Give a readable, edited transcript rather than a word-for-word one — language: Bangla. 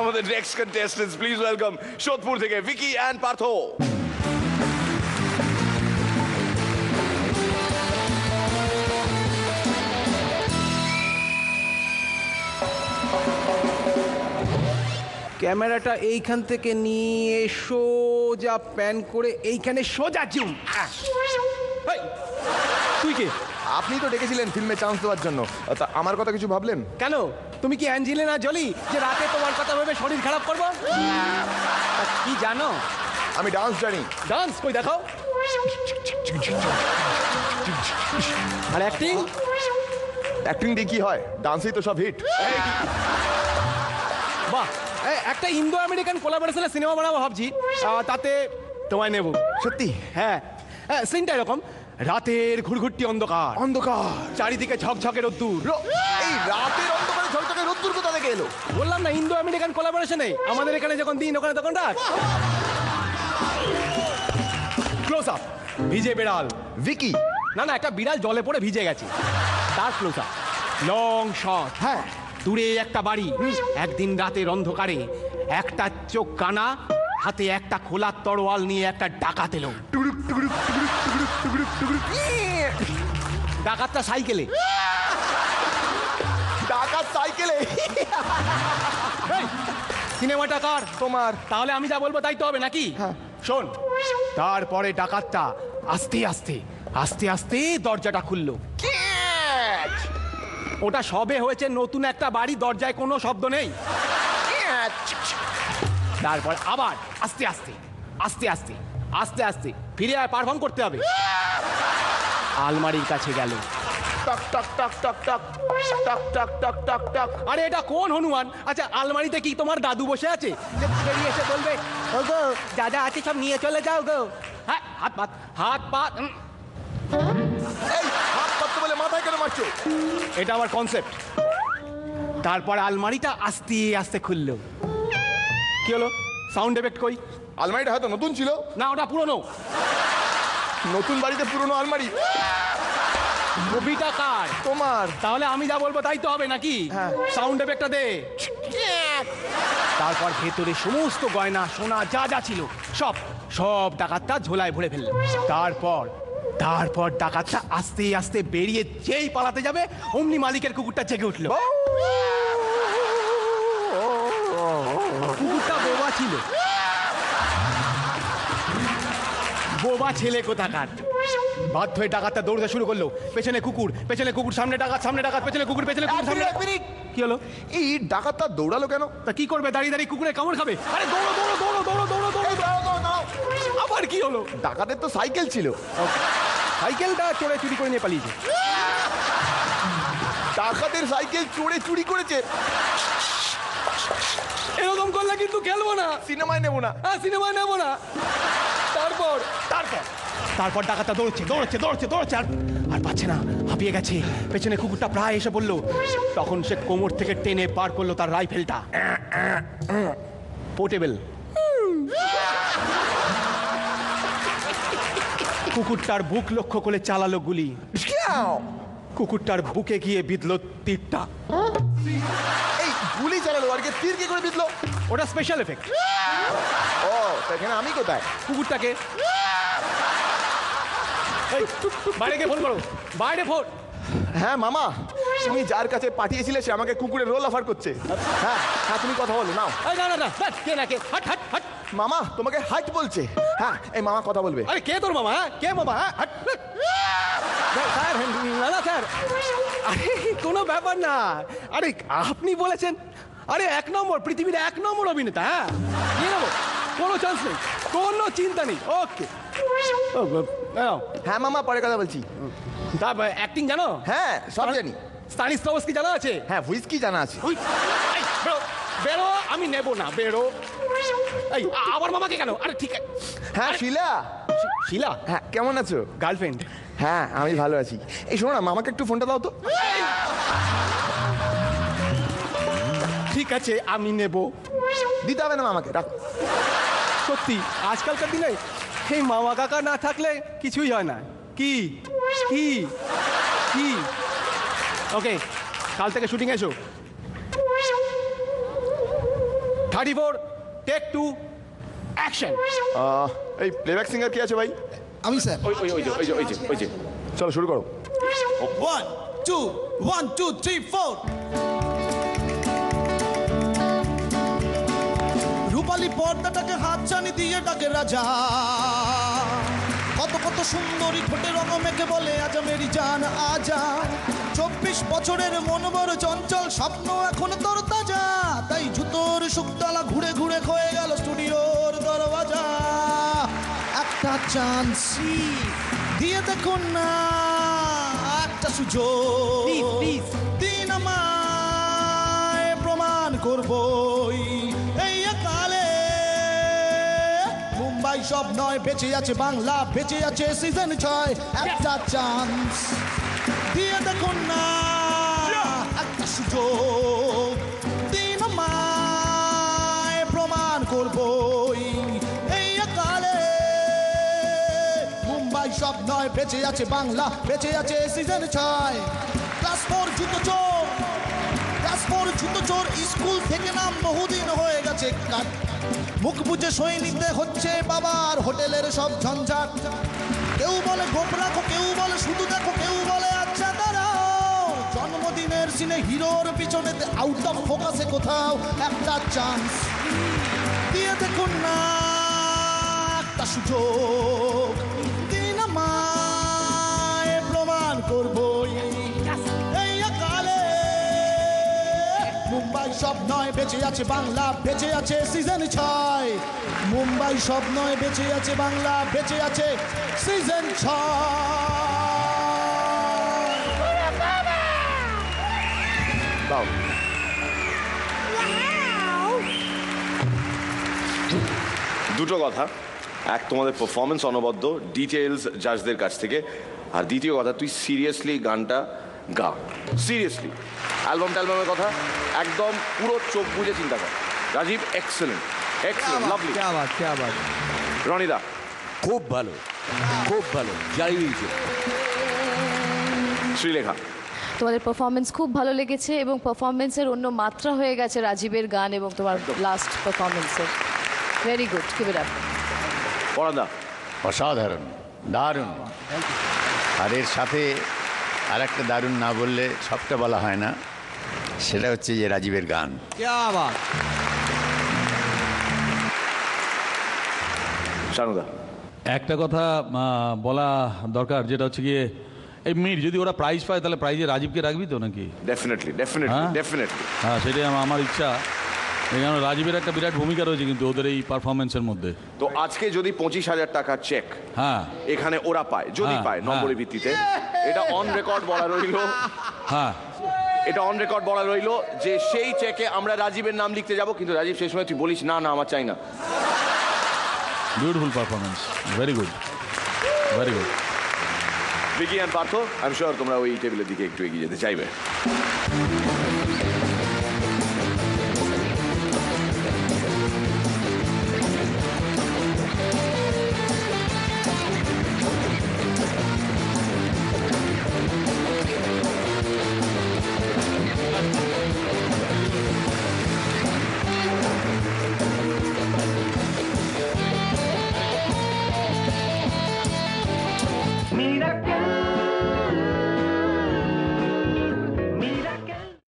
আমাদের next contestants please welcome Sodepur থেকে ভিকি এন্ড পার্থ। ক্যামেরাটা এইখান থেকে নিয়ে সোজা প্যান করে এইখানে সোজা জুম। তুই কে? আপনি তো ডেকেছিলেন ফিল্মে চান্স দেওয়ার জন্য, তা আমার কথা কিছু ভাবলেন? কেন, তুমি কি অ্যাঞ্জেলিনা জলি যে রাতে তোমার কথা ভেবে শরীর খারাপ করবো? কি জানো? আমি ডান্স জানি। ডান্স কই দেখাও। আর অ্যাক্টিং? অ্যাক্টিং দিয়ে কি হয়? ডান্সেই তো সব হিট। বাহ, একটা ইন্দো আমেরিকান কোলাবোরেশনে সিনেমা বানাবো ভাবছি, তাতে তোমায় নেব। সত্যি? হ্যাঁ, সিনটা এরকম, রাতের ঘুরঘুরটি অন্ধকার, অন্ধকার, চারিদিকে ঝকঝকে রোদ্দুর। এই রাতের অন্ধকারে ঝকঝকে রোদ্দুর কোথা থেকে এলো? বললাম না, ইন্দো আমেরিকান কোলাবোরেশনে। আমাদের এখানে যখন দিন, ওখানে তখন রাত। ক্লোজ আপ, ভিজে বিড়াল। ভিকি? না না, একটা বিড়াল জলে পড়ে ভিজে গেছে। তার ক্লোজ আপ, লং শট। হ্যাঁ, দূরে একটা বাড়ি, একদিন রাতের অন্ধকারে একটা চোখ কানা, হাতে একটা খোলা তরোয়াল নিয়ে একটা ডাকাত এলো। ডাকাতটা সাইকেলে। ডাকাত সাইকেলে? সিনেমাটা কার? তোমার। তাহলে আমি যা বলবো তাই তো হবে নাকি? হ্যাঁ। শোন, তারপরে ডাকাতটা আস্তে আস্তে আস্তে আস্তে দরজাটা খুললো। ওটা সবে হয়েছে, নতুন একটা বাড়ি, দরজায় কোনো শব্দ নেই। তারপর আবার আস্তে আস্তে আস্তে আস্তে আস্তে আস্তে ফিরে পারফর্ম করতে হবে। আলমারির কাছে গেল। টক টক টক টক টক টক টক টক টক টক। আরে এটা কোন হনুমান? আচ্ছা, আলমারিতে কি তোমার দাদু বসে আছে যে বেরিয়ে এসে বলবে ও গো যা যা আছে সব নিয়ে চলে যাও গো? হ্যাঁ, হাত পাত হাত পাত। এই হাত পাততে বলে মাথায় কেন মারছো? এটা আমার কনসেপ্ট। তারপর আলমারিটা আস্তে আস্তে খুললো। কি হলো? সাউন্ড এফেক্ট কই? আলমারিটা হয়তো নতুন ছিল। না, ওটা পুরনো। নতুন বাড়িতে পুরনো আলমারি? ছবিটা কার? তোমার। তাহলে আমি যা বলবো তাই তো হবে নাকি? হ্যাঁ। সাউন্ড এফেক্টটা দে। তারপর ভেতরে সমস্ত গয়না সোনা যা যা ছিল সব সব ডাকাতটা ঝোলায় ভরে ফেললো। তারপর ডাকাতটা আস্তে আস্তে বেরিয়ে যেই পালাতে যাবে, অমনি মালিকের কুকুরটা জেগে উঠলো। কুকুরটা বোবা ছিল। বোবা ছেলে কোথাকার। বাধ্য হয়ে ডাকাতটা দৌড়তে শুরু করলো। পেছনে কুকুর, সামনে ডাকাত, পেছনে কুকুর, সামনে। কি হলো? এই ডাকাতটা দৌড়ালো কেন? তা কি করবে? দাঁড়িয়ে দাঁড়িয়ে কুকুরে কামড় খাবে? আরে দৌড়ো দৌড়ো দৌড়ো দৌড়ো দৌড়ো দৌড়ো। দাঁড়াও। আবার কি হলো? ডাকাতের তো সাইকেল ছিল। সাইকেলটা চোরে চুরি করে নিয়ে পালিয়েছে। ডাকাতের সাইকেল চোরে চুরি করেছে? এরকম করলে কিন্তু খেলবো না, সিনেমায় নেবো না। হ্যাঁ, সিনেমায় নেবো না। তারপর ডাকাতটা দৌড়চ্ছে আর পাচ্ছে না, হাঁপিয়ে গেছে। পেছনে কুকুরটা প্রায় এসে পড়লো। তখন সে কোমর থেকে টেনে পার করলো তার রাইফেলটা। পোর্টেবল। কুকুরটার বুক লক্ষ্য করে চালালো গুলি। কুকুরটার বুকে গিয়ে বিঁধলো তীরটা। এই গুলি চালালো আর কি তীর কি করে বিঁধলো? ওটা স্পেশাল এফেক্ট। ও, এখানে আমি কোথায়? কুকুরটাকে বাইরে গিয়ে ফোন করো, বাইরে ফোন। হ্যাঁ মামা, তুমি যার কাছে পাঠিয়েছিলে সে আমাকে কুকুরের রোল অফার করছে। হ্যাঁ হ্যাঁ, তুমি কথা বলো নাও। না, কে না কে? হাট হাট হাট। মামা তোমাকে হাইট বলছে। হ্যাঁ, এই মামা কথা বলবে। আরে কে তোর মামা? কে মামা? হাট। স্যার, না স্যার, আরে কোনো ব্যাপার না। আরে আপনি বলেছেন, আরে 1 নম্বর, পৃথিবীর 1 নম্বর অভিনেতা। হ্যাঁ, নিয়ে নেবো, কোনো চান্স নেই, কোনো চিন্তা নেই। ওকে। হ্যাঁ মামা, পরে কথা বলছি। তারপর অ্যাক্টিং জানো? হ্যাঁ, সব জানি। স্তানিস্লাভস্কি জানা আছে? হ্যাঁ, হুইস্কি জানা আছে। বেরো, আমি নেব না, বেরো। এই আবার মামাকে কেন? আরে ঠিক আছে। হ্যাঁ, শিলা। শিলা? হ্যাঁ, কেমন আছো? গার্লফ্রেন্ড? হ্যাঁ, আমি ভালো আছি। এই শোনো না, মামাকে একটু ফোনটা দাও তো। ঠিক আছে, আমি নেব। দিতে হবে না মামাকে, রাখো। সত্যি আজকালকার দিনে এই মামা কাকা না থাকলে কিছুই হয় না। কি কি কি ওকে কাল থেকে শুটিং এসো 34 টেক 2 অ্যাকশন। এই প্লেব্যাক সিঙ্গার কি আছে ভাই? আমি স্যার। ওই যে চলো শুরু করো। 1 2 1 2 3 4 রূপালী পর্দাটাকে হাতছানি দিয়ে ডাকে রাজা, কত কত সুন্দরী ঠোঁটে রঙ মেখে বলে আজা মেরি জান আজা। 24 বছরের মন বড় চঞ্চল, স্বপ্ন এখন তোর তাজা, তাই জুতোর শুকতলা ঘুরে ঘুরে ক্ষয়ে গেল স্টুডিওর দরওয়াজা। একটা চান্স দিয়ে দেখুন না, একটা সুযোগ দিন আমায়, প্রমাণ করবই এই কালে। মুম্বাই সব নয়, বেঁচে আছে বাংলা, বেঁচে আছে সিজন 6। একটা চান্স দিয়ে দেখুন না, একটা সুযোগ দিন আমায়, প্রমাণ করবই এই কালে। মুম্বাই সব নয়, বেঁচে আছে বাংলা, বেঁচে আছে সিজন 6। ক্লাস 4 জুতো চোর, ক্লাস 4 জুতো চোর, স্কুল থেকে নাম বহুদিন হয়ে গেছে কাট। মুখ বুঝে সই নিতে হচ্ছে বাবার হোটেলের সব ঝঞ্ঝাট। কেউ বলে গোপ রাখো, কেউ বলে শুধু দেখো, কেউ বলে আচ্ছা দাঁড়াও। জন্মদিনের সিনে হিরোর পিছনেতে আউট অফ ফোকাসে কোথাও। একটা চান্স দিয়ে দেখুন না, একটা সুযোগ দিন আমায়, প্রমাণ করবই এই কালে। মুম্বাই সব নয়, বেঁচে আছে বাংলা, বেঁচে আছে সিজন 6। মুম্বাই সব নয়, বেঁচে আছে বাংলা, বেঁচে আছে সিজন 6। দাও। দুটো কথা, এক তোমাদের পারফরমেন্স অনবদ্য, ডিটেলস জাজদের কাছ থেকে, আর দ্বিতীয় কথা তুই সিরিয়াসলি গানটা গা, সিরিয়াসলি। অ্যালবামের কথা একদম পুরো চোখ বুঝে চিন্তা কর। Rajib excellent, excellent, lovely. क्या बात রনিদা খুব ভালো, খুব ভালো, যাই হয়েছে। শ্রীলেখা তোমাদের পারফরমেন্স খুব ভালো লেগেছে এবং পারফরমেন্সের অন্য মাত্রা হয়ে গেছে রাজীবের গান এবং তোমার লাস্ট পারফরমেন্সের। Very good, keep it up. পরাদা অসাধারণ, দারুণ। আর এর সাথে আর একটা দারুণ না বললে সবটা বলা হয় না, সেটা হচ্ছে যে রাজীবের গান। क्या बात। শানুদা একটা কথা বলা দরকার, যেটা হচ্ছে গিয়ে এই মিট যদি ওরা প্রাইজ পায় তাহলে প্রাইজে রাজীবকে রাখবি তো নাকি? ডেফিনেটলি ডেফিনেটলি হ্যাঁ? ডেফিনেটলি। হ্যাঁ, সেটাই আমার ইচ্ছা। এখানে রাজীবের একটা বিরাট ভূমিকা রয়েছে কিন্তু ওদের এই পারফরমেন্সের মধ্যে। তো আজকে যদি 25,000 টাকার চেক হ্যাঁ এখানে ওরা পায়, যদি হ্যাঁ, পায় নম্বরের ভিত্তিতে, এটা অন রেকর্ড বলা রইল, হ্যাঁ, এটা অন রেকর্ড বলা রইল যে সেই চেকে আমরা রাজীবের নাম লিখতে যাব, কিন্তু রাজীব সেই সময় তুই বলিস না না আমার চাই না। Beautiful performance, very good, very good. Vicky and Partha, I am sure তোমরা ওই টেবিলের দিকে একটু এগিয়ে যেতে চাইবে।